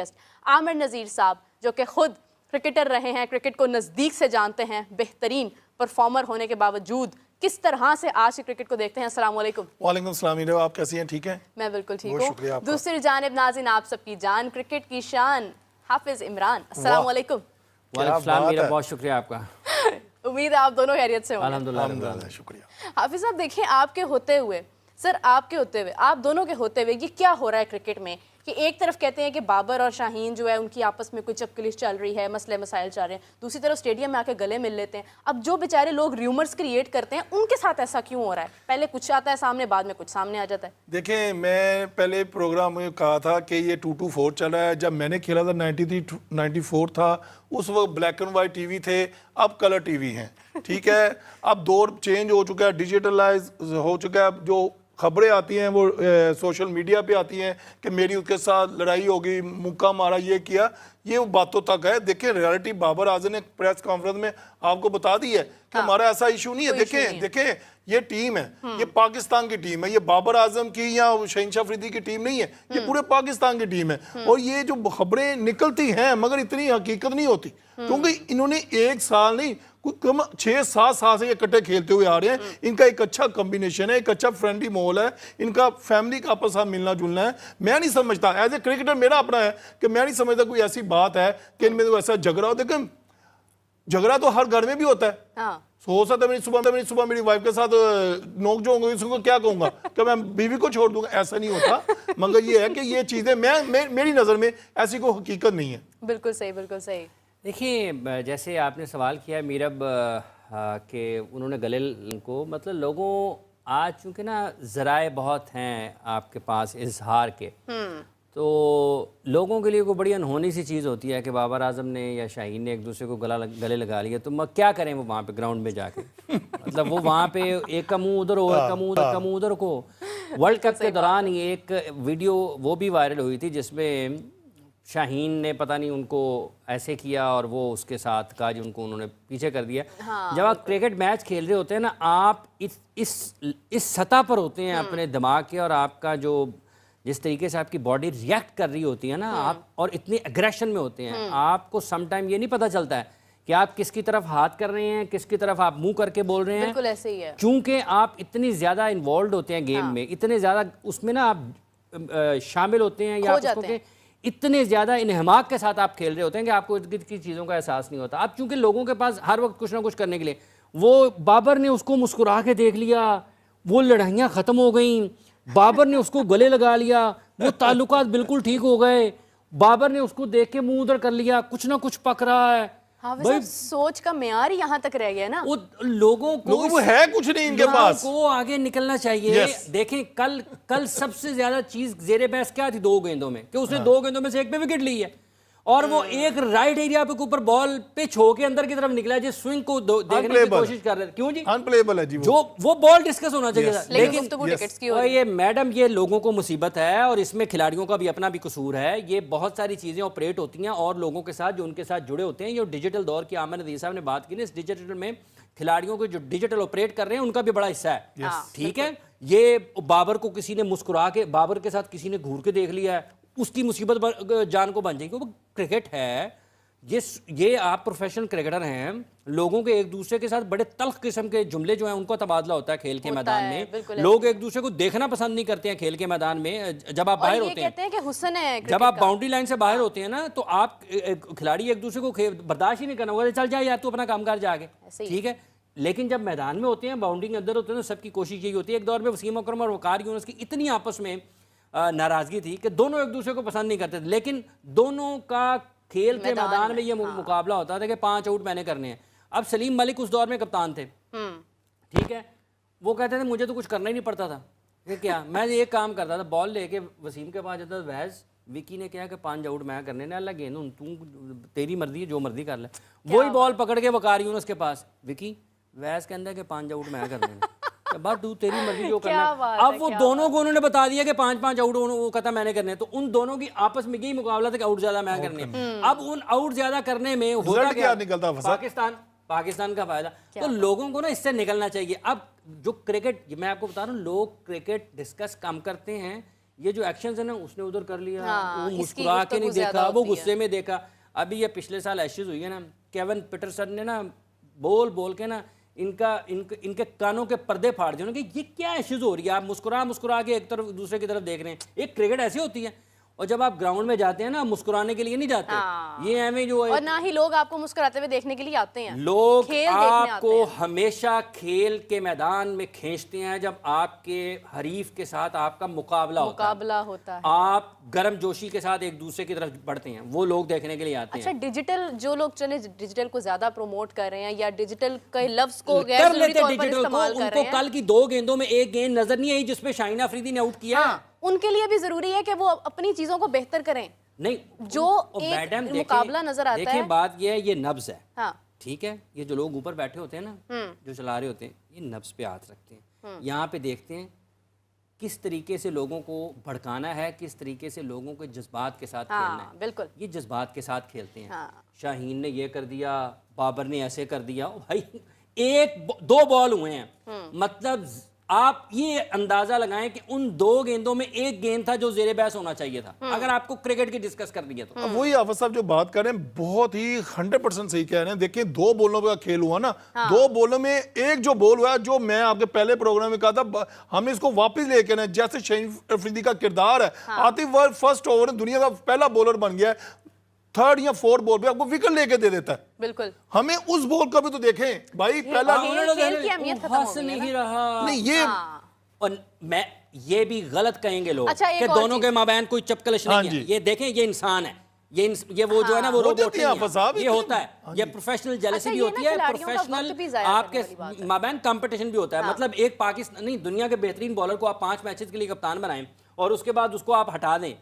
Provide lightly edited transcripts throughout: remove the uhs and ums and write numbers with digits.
आमिर नज़ीर साहब जो कि खुद क्रिकेटर रहे हैं, क्रिकेट को नज़दीक से जानते हैं, बेहतरीन परफॉर्मर होने के बावजूद किस तरह से आज के क्रिकेट को देखते हैं। अस्सलाम वालेकुम। वालेकुम सलाम। आप कैसी हैं? ठीक हैं? मैं बिल्कुल ठीक हूँ। दूसरी जानिब नाज़रीन आप सबकी जान, क्रिकेट की शान हाफिज इमरान। अस्सलाम वालेकुम। वालेकुम सलाम। मेरा बहुत शुक्रिया आपका। उम्मीद है आप दोनों खैरियत से होंगे। अल्हम्दुलिल्लाह, शुक्रिया। हाफिज साहब देखिए, आपके होते हुए सर, आपके होते हुए, आप दोनों के होते हुए ये क्या हो रहा है क्रिकेट में कि एक तरफ कहते हैं कि बाबर और शाहीन जो है उनकी आपस में कोई चपकलिश चल रही है, मसले मसाइल चल रहे हैं, दूसरी तरफ स्टेडियम में आके गले मिल लेते हैं। अब जो बेचारे लोग र्यूमर्स क्रिएट करते हैं उनके साथ ऐसा क्यों हो रहा है? पहले कुछ आता है सामने, बाद में कुछ सामने आ जाता है। देखें, मैं पहले प्रोग्राम में कहा था कि ये 2-2-4 चल रहा है। जब मैंने खेला था 93-94 था, उस वक्त ब्लैक एंड वाइट टीवी थे, अब कलर टीवी हैं। ठीक है, अब दौर चेंज हो चुका है, डिजिटलाइज हो चुका है। जो खबरें आती हैं वो सोशल मीडिया पे आती हैं कि मेरी उसके साथ लड़ाई हो गई, मुक्का मारा, ये किया, ये बातों तक है। देखें, रियलिटी बाबर आजम ने प्रेस कॉन्फ्रेंस में आपको बता दी है कि हमारा ऐसा इशू नहीं है। देखें ये टीम है, ये पाकिस्तान की टीम है, ये बाबर आजम की या शहनशाह अफरीदी की टीम नहीं है, ये पूरे पाकिस्तान की टीम है। और ये जो खबरें निकलती हैं मगर इतनी हकीकत नहीं होती, क्योंकि इन्होंने एक साल नहीं, कम 6-7 साल से ये इकट्ठे खेलते हुए आ रहे हैं। इनका एक अच्छा कॉम्बिनेशन है, एक अच्छा फ्रेंडली माहौल है, इनका फैमिली का आपस में मिलना जुलना है। मैं नहीं समझता, एज ए क्रिकेटर मेरा अपना है कि मैं नहीं समझता कोई ऐसी बात है कि इनमें तो ऐसा झगड़ा हो। देखो, झगड़ा तो हर घर में भी होता है। हो सकता है मेरी सुबह मेरी वाइफ के साथ नोक जो होंगे, इसको क्या कहूंगा कि मैं बीवी को छोड़ दूंगा, ऐसा नहीं होता। मगर ये है कि ये चीजें मेरी नजर में ऐसी कोई हकीकत नहीं है। बिल्कुल सही, बिल्कुल सही। देखिए, जैसे आपने सवाल किया मीरब के उन्होंने गले को, मतलब लोगों आज चूँकि ना ज़राए बहुत हैं आपके पास इजहार के, तो लोगों के लिए कोई बड़ी अनहोनी सी चीज़ होती है कि बाबर आजम ने या शाहीन ने एक दूसरे को गले लगा लिया, तो क्या करें वो वहाँ पे ग्राउंड में जाके मतलब वो वहाँ पे एक का मुँह उधर हो, एक का मुँह उधर को। वर्ल्ड कप के दौरान ही एक वीडियो वो भी वायरल हुई थी जिसमें शाहीन ने पता नहीं उनको ऐसे किया और वो उसके साथ का जो उन्होंने पीछे कर दिया। जब आप क्रिकेट मैच खेल रहे होते हैं ना, आप इस सतह पर होते हैं अपने दिमाग के, और आपका जो जिस तरीके से आपकी बॉडी रिएक्ट कर रही होती है ना, आप और इतनी एग्रेशन में होते हैं, आपको समटाइम ये नहीं पता चलता है कि आप किसकी तरफ हाथ कर रहे हैं, किसकी तरफ आप मुंह करके बोल रहे हैं। बिल्कुल ऐसे ही है, चूंकि आप इतनी ज्यादा इन्वॉल्व होते हैं गेम में, इतने ज्यादा उसमें ना आप शामिल होते हैं, या आप इतने ज़्यादा इन्हमाक के साथ आप खेल रहे होते हैं कि आपको इर्द गिर्द की चीज़ों का एहसास नहीं होता। अब चूंकि लोगों के पास हर वक्त कुछ ना कुछ करने के लिए, वो बाबर ने उसको मुस्कुरा के देख लिया, वो लड़ाइयाँ ख़त्म हो गई, बाबर ने उसको गले लगा लिया, वो ताल्लुकात बिल्कुल ठीक हो गए, बाबर ने उसको देख के मुँह उधर कर लिया, कुछ ना कुछ पक रहा है। भाई सोच का मेयार ही यहाँ तक रह गया ना। वो लोगों को है कुछ नहीं इनके पास, को आगे निकलना चाहिए। देखें, कल सबसे ज्यादा चीज जेरे बहस क्या थी 2 गेंदों में, कि उसने 2 गेंदों में से एक पे विकेट ली है, और वो एक राइट एरिया पे ऊपर बॉल पिच होके अंदर की तरफ निकला, जिस स्विंग को देखने की कोशिश कर रहे थे। क्यों जी? अनप्लेएबल है जी वो बॉल डिस्कस होना चाहिए था। लेकिन ये मैडम, ये लोगों को मुसीबत है, और इसमें खिलाड़ियों का भी अपना भी कसूर है। ये बहुत सारी चीजें ऑपरेट होती हैं और लोगों के साथ जो उनके साथ जुड़े होते हैं। ये डिजिटल दौर की आमिर नज़ीर साहब ने बात की ना, इस डिजिटल में खिलाड़ियों को जो डिजिटल ऑपरेट कर रहे हैं उनका भी बड़ा हिस्सा है। ठीक है, ये बाबर को किसी ने मुस्कुरा के, बाबर के साथ किसी ने घूर के देख लिया है, उसकी मुसीबत जान को बन जाएगी। वो क्रिकेट है, ये आप प्रोफेशनल क्रिकेटर हैं, लोगों के एक दूसरे के साथ बड़े तल्ख किस्म के जुमले जो हैं उनका तबादला होता है खेल के मैदान में। लोग एक दूसरे को देखना पसंद नहीं करते हैं खेल के मैदान में। जब आप बाहर होते हैं, कि हुस्न है जब आप बाउंड्री लाइन से बाहर होते हैं ना, तो आप खिलाड़ी एक दूसरे को बर्दाश्त ही नहीं करना होगा, चल जाए यार तू अपना काम कर जाके, ठीक है। लेकिन जब मैदान में होते हैं, बाउंड्री के अंदर होते हैं, तो सबकी कोशिश यही होती है। एक दौर में वसीम अकरम और वकार यूनुस की इतनी आपस में नाराजगी थी कि दोनों एक दूसरे को पसंद नहीं करते थे, लेकिन दोनों का खेल के मैदान में ये मुकाबला होता था कि 5 आउट मैंने करने हैं। अब सलीम मलिक उस दौर में कप्तान थे, ठीक है, वो कहते थे मुझे तो कुछ करना ही नहीं पड़ता था कि क्या, मैं ये काम करता था, बॉल लेके वसीम के पास जाता था, वैस विकी ने कहा कि 5 आउट मैं करने ना, अल्लाह गेंद तू तेरी मर्जी है, जो मर्जी कर ले। वही बॉल पकड़ के वकार यूनुस के पास, विकी वैस कहता है कि 5 आउट मैं करने, बात तू तेरी मर्जी जो करना। अब वो दोनों को उन्होंने बता दिया कि 5-5 आउट वो कहता मैंने करने, तो उन दोनों की आपस में यही मुकाबला था कि आउट ज्यादा मैं करने। अब उन आउट ज्यादा करने में होता क्या निकलता, पाकिस्तान का फायदा। तो लोगों को ना इससे निकलना चाहिए। अब जो क्रिकेट, मैं आपको बता रहा हूँ, लोग क्रिकेट डिस्कस कम करते हैं, ये जो एक्शन है ना, उसने उधर कर लिया, हाँ, वो इसकी मुस्कुरा के नहीं गुफ्तगू ज्यादा देखा, वो होती है। गुस्से में देखा। अभी ये पिछले साल एशेज हुई है ना, केविन पीटरसन ने ना बोल बोल के ना इनके कानों के पर्दे फाड़ दिए कि ये क्या एशेज हो रही है, आप मुस्कुरा मुस्कुरा के एक तरफ दूसरे की तरफ देख रहे हैं। एक क्रिकेट ऐसी होती है, और जब आप ग्राउंड में जाते हैं ना, मुस्कुराने के लिए नहीं जाते। हाँ। ये हमें जो और ना ही लोग आपको मुस्कुराते हुए देखने के लिए आते हैं, लोग खेल देखने आते आपको हैं। हमेशा खेल के मैदान में खींचते हैं जब आपके हरीफ के साथ आपका मुकाबला होता है। आप गर्म जोशी के साथ एक दूसरे की तरफ बढ़ते हैं, वो लोग देखने के लिए आते अच्छा, हैं। डिजिटल जो लोग चले डिजिटल को ज्यादा प्रमोट कर रहे हैं या डिजिटल के लफ्ज को कर गैर जरूरी लेते तौर पर डिजिटल को, इस्तेमाल कर रहे उनको हैं, कल की 2 गेंदों में एक गेंद नजर नहीं आई जिसमें शाहीन अफरीदी ने आउट किया। हाँ, उनके लिए भी जरूरी है कि वो अपनी चीजों को बेहतर करें। नहीं, जो एक मैडम मुकाबला नजर आता देखिए, है। बात ये है, ये नब्ज है। हाँ, ठीक है, ये जो लोग ऊपर बैठे होते हैं ना, जो चला रहे होते हैं, ये नब्ज पे हाथ रखते हैं। यहाँ पे देखते हैं किस तरीके से लोगों को भड़काना है, किस तरीके से लोगों के जज्बात के साथ खेलना है। बिल्कुल। ये जज्बात के साथ खेलते हैं। हाँ। शाहीन ने ये कर दिया, बाबर ने ऐसे कर दिया। भाई 1-2 बॉल हुए हैं, मतलब आप ये अंदाजा लगाएं कि उन 2 गेंदों में एक गेंद था जो ज़ेरे बहस होना चाहिए था, अगर आपको क्रिकेट की डिस्कस कर दिया तो। अब वही आफत साहब जो बात कर रहे हैं बहुत ही 100% सही कह रहे हैं। देखिए 2 बॉलों का खेल हुआ ना, 2 बॉलों में एक जो बॉल हुआ, जो मैं आपके पहले प्रोग्राम में कहा था, हमने इसको वापस लेके ना, जैसे शाहीन अफरीदी का किरदार है, आतिफ वर्ल्ड फर्स्ट ओवर दुनिया का पहला बॉलर बन गया है, 3rd या 4th बॉल पे आपको विकेट लेके दे देता है। बिल्कुल। हमें उस बॉल का भी तो देखें भाई, पहला खेल की अहमियत खत्म हो हंस गई है नहीं ना। रहा। नहीं ये और मैं ये भी गलत कहेंगे लोग अच्छा, एक कि और दोनों चीज़। के माबैन कोई चपकलिश हाँ नहीं जी। है। ये देखें, ये इंसान है, ये वो जो है ना, वो हो रोबोट जाती है नहीं आफत साहब, है। ये इतनी- होता है, ये प्रोफेशनल जेलसी अच्छा, भी ये होती ना है, खिलाड़ियों का प्रोफेशनल वक्त भी ज़ाया करने आपके वाली बात है। माबैन कंपटीशन भी होता है। मतलब एक पाकिस्तान नहीं, दुनिया के बेहतरीन बॉलर को आप 5 मैचेस के लिए कप्तान बनाएं और उसके बाद उसको आप हटा दें,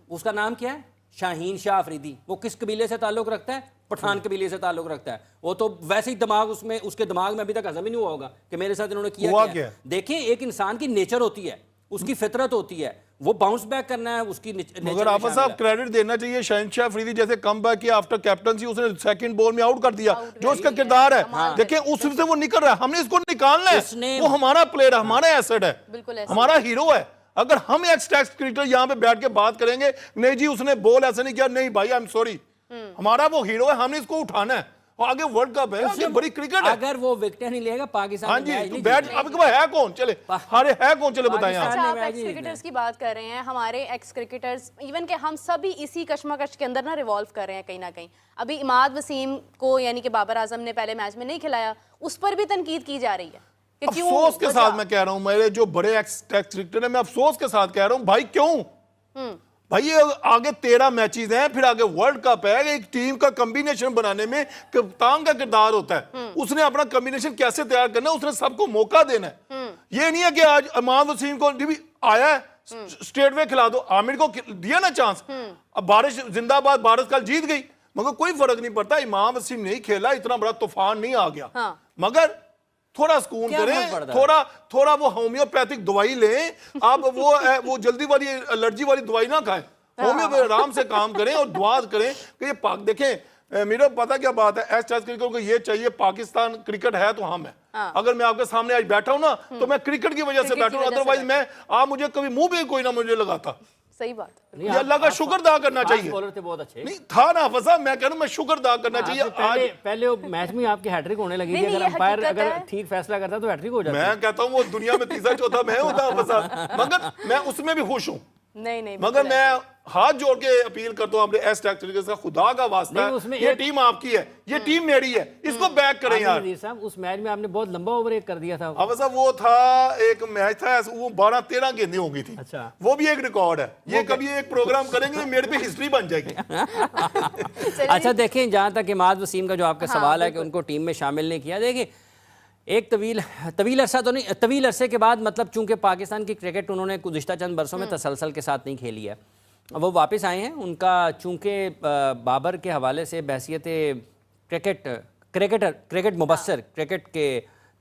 उसका नाम क्या है? शाहीन शाह अफरीदी। वो किस कबीले से ताल्लुक रखता है? पठान कबीले से ताल्लुक रखता है। वो तो वैसे ही दिमाग उसमें, उसके दिमाग में अभी तक हजम ही नहीं हुआ होगा कि मेरे साथ इन्होंने हुआ किया क्या? क्या। देखिए, एक इंसान की नेचर होती है, उसकी फितरत होती है, वो बाउंस बैक करना है, उसकी मगर आफत साहब क्रेडिट देना चाहिए शाहीन शाह अफरीदी जैसे कम बैक किया आफ्टर कैप्टनसी, उसने 2nd बॉल में आउट कर दिया, जो उसका किरदार है। देखिए उससे वो निकल रहा है, हमने इसको निकालना है। वो हमारा प्लेयर है, हमारा एसेट है, बिल्कुल ऐसे। हमारा हीरो है। अगर हम एक्स टैक्स क्रिकेटर यहाँ पे बैठ के बात करेंगे, नहीं जी उसने बॉल ऐसे नहीं किया, नहीं भाई आई एम सॉरी, हमारा वो हीरो है, हमने इसको उठाना है। और आगे वर्ल्ड कप है, आगे बड़ी क्रिकेट है। अगर वो विकेट नहीं लेगा पाकिस्तान हाँ में जी, मैच तो नहीं बैठ जीतेगा। अब है कौन, चले हारे है कौन, चले बताएं आप। अच्छा, आप मैच एक्स ही क्रिकेटर्स की बात कर रहे हैं, हमारे एक्स क्रिकेटर्स इवन के हम सभी इसी कश्मकश के अंदर ना रिवॉल्व कर रहे हैं कहीं ना कहीं। अभी इमाद वसीम को यानी कि बाबर आजम ने पहले मैच में नहीं खिलाया, उस पर भी तनकीद की जा रही है कि क्यों। अफसोस के साथ मैं कह रहा हूं, मेरे जो बड़े एक्स टैक्स क्रिकेटर हैं, मैं अफसोस के साथ कह रहा हूं भाई, क्यों भाई, ये आगे 13 मैचेस हैं, फिर आगे वर्ल्ड कप है। एक टीम का कॉम्बिनेशन बनाने में कप्तान का किरदार होता है, उसने अपना कॉम्बिनेशन कैसे तैयार करना है, उसने सबको मौका देना है। ये नहीं है कि आज इमाद वसीम को भी आया है, स्टेट वे खिला दो, आमिर को दिया ना चांस, अब बारिश जिंदाबाद, बारिश कल जीत गई, मगर कोई फर्क नहीं पड़ता। इमाम वसीम नहीं खेला, इतना बड़ा तूफान नहीं आ गया, मगर थोड़ा सुकून क्या करें, फर्क पड़ता है? थोड़ा वो होम्योपैथिक दवाई लें। आप वो जल्दी वाली एलर्जी वाली दवाई ना खाएं, होम्योपैथी आराम से काम करें और दुआ करें कि ये पाक देखें। मेरा पता क्या बात है, एस टेस्ट क्रिकेट को ये चाहिए, पाकिस्तान क्रिकेट है तो हम है। अगर मैं आपके सामने आज बैठा हूं ना, तो मैं क्रिकेट की वजह से बैठा हूं, अदरवाइज मैं आप मुझे कभी मुंह भी कोई ना मुझे लगाता। सही बात। ये अल्लाह का शुक्र अदा करना चाहिए। बॉलर थे बहुत अच्छे। नहीं था ना फसा, मैं कह रहा हूं मैं शुक्र अदा करना चाहिए। पहले पहले वो मैच में आपकी हैट्रिक होने लगी थी, नहीं, अगर ये अंपायर हकीकत अगर है। ठीक फैसला करता तो हैट्रिक हो जाती। मैं कहता हूं वो दुनिया में तीसरा चौथा मैं होता फसा, मगर मैं उसमें भी खुश हूं। नहीं मगर मैं हाथ जोड़ के अपील करता हूं अपने एस टैक्स क्रिकेट का, खुदा का वास्ता नहीं, है, उसमें ये एक- टीम आपकी है, ये टीम मेरी है, इसको बैक करें आसिफ यार। नज़ीर साहब, उस मैच में आपने बहुत लंबा ओवर एक कर दिया था। अब साहब वो था एक मैच था, वो 12-13 गेंदें हो गई थी। अच्छा। वो भी एक रिकॉर्ड है, ये कभी एक प्रोग्राम करेंगे मेरे पे हिस्ट्री बन जाएगी। अच्छा देखें, जहाँ तक इमाद वसीम का जो आपका सवाल है कि उनको टीम में शामिल नहीं किया, देखिए एक तवील अरसा तो नहीं, तवील अरसे के बाद, मतलब चूंकि पाकिस्तान की क्रिकेट उन्होंने गुज़िश्ता चंद बरसों में तसलसल के साथ नहीं खेली है, वो वापस आए हैं। उनका चूंकि बाबर के हवाले से बहसियत क्रिकेट मुबस्सर, क्रिकेट के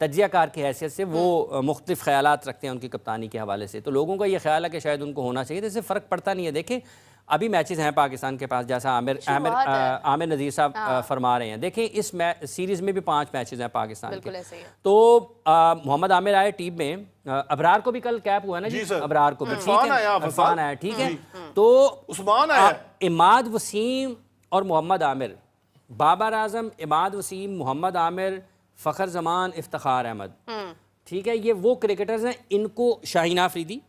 तजियाकार की हैसियत से वो मुख्तलिफ ख्यालात रखते हैं उनकी कप्तानी के हवाले से, तो लोगों का ये ख्याल है कि शायद उनको होना चाहिए, तो इससे फ़र्क पड़ता नहीं है। देखें अभी मैचेस हैं पाकिस्तान के पास, जैसा आमिर नज़ीर साहब फरमा रहे हैं। देखें इस सीरीज़ में भी 5 मैचेस हैं पाकिस्तान के। ऐसे ही है। तो मोहम्मद आमिर आए टीम में, अबरार को भी कल कैप हुआ ना जी, अबरार को भी, ठीक है, इरफान आया, ठीक है, तो उस्मान आया, इमाद वसीम और मोहम्मद आमिर, बाबर आजम, इमाद वसीम, मोहम्मद आमिर, फ़खर जमान, इफ्तिखार अहमद, ठीक है, ये वो क्रिकेटर्स हैं, इनको शाहीन आफरीदी,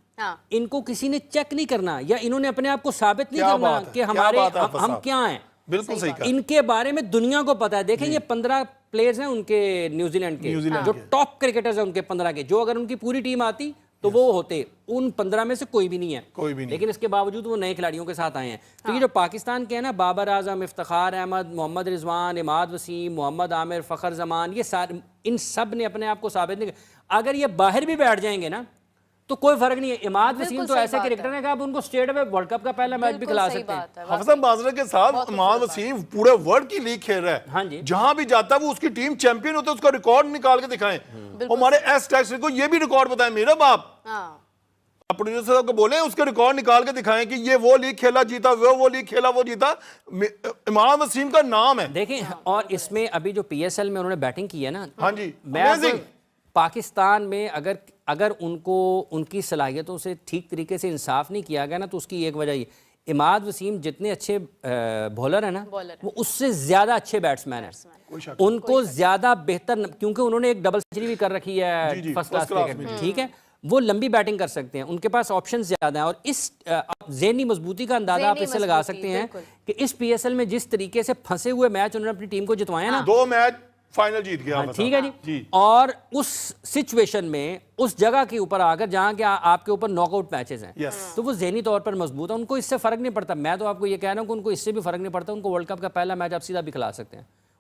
इनको किसी ने चेक नहीं करना या इन्होंने अपने आप को साबित नहीं करना कि हमारे हम क्या हैं। बिल्कुल सही कहा। इनके बारे में दुनिया को पता है। देखें ये 15 प्लेयर्स हैं उनके न्यूजीलैंड के, जो टॉप क्रिकेटर्स हैं उनके 15 के, जो अगर उनकी पूरी टीम आती तो वो होते, उन 15 में से कोई भी नहीं है, कोई भी नहीं। लेकिन इसके बावजूद वो नए खिलाड़ियों के साथ आए हैं। तो ये जो पाकिस्तान के हैं ना, बाबर आजम, इफ्तिखार अहमद, मोहम्मद रिजवान, इमाद वसीम, मोहम्मद आमिर, फ़खर जमान, ये सारे, इन सब ने अपने आप को साबित नहीं किया। अगर ये बाहर भी बैठ जाएंगे ना तो कोई फर्क नहीं है। इमाद वसीम तो ऐसे क्रिकेटर है कि आप उनको स्टेट में वर्ल्ड कप का पहला मैच भी खिला सकते हैं। हफसा बाजरा के साथ इमाद वसीम पूरे वर्ल्ड की लीग खेल रहा है। हाँ जी, जहां भी जाता है वो उसकी टीम चैंपियन होता है, उसका रिकॉर्ड निकाल के दिखाएं। हमारे एस टैक्स को ये भी रिकॉर्ड बताएं, मेरा बाप प्रोड्यूसर साहब को बोले उसके रिकॉर्ड निकाल के दिखाएं कि ये वो लीग खेला जीता, वो लीग खेला वो जीता। इमाद वसीम का नाम है। देखें, और इसमें अभी जो PSL में उन्होंने बैटिंग की है ना, हाँ जी, मैं पाकिस्तान में अगर उनको उनकी सलाहियतों से ठीक तरीके से इंसाफ नहीं किया गया ना, तो उसकी एक वजह ये, इमाद वसीम जितने अच्छे बॉलर है ना, वो उससे ज्यादा अच्छे बैट्समैन है, उनको ज्यादा बेहतर, क्योंकि उन्होंने एक डबल सेंचुरी भी कर रखी है फर्स्ट क्लास क्रिकेट में, ठीक है, वो लंबी बैटिंग कर सकते हैं, उनके पास ऑप्शन ज्यादा हैं। और इस ज़हनी मजबूती का अंदाजा आप इससे लगा सकते हैं कि इस PSL में जिस तरीके से फंसे हुए मैच उन्होंने अपनी टीम को जितवाया ना, 2 मैच फाइनल जीत गया, ठीक है जी, और उस सिचुएशन में उस जगह के ऊपर आकर जहां के आपके ऊपर नॉकआउट मैचेस हैं, तो वो ज़हनी तौर पर मजबूत है, उनको इससे फर्क नहीं पड़ता। मैं तो आपको ये कह रहा हूं कि उनको इससे भी फर्क नहीं पड़ता, उनको वर्ल्ड कप का पहला मैच आप सीधा भी खिला सकते हैं।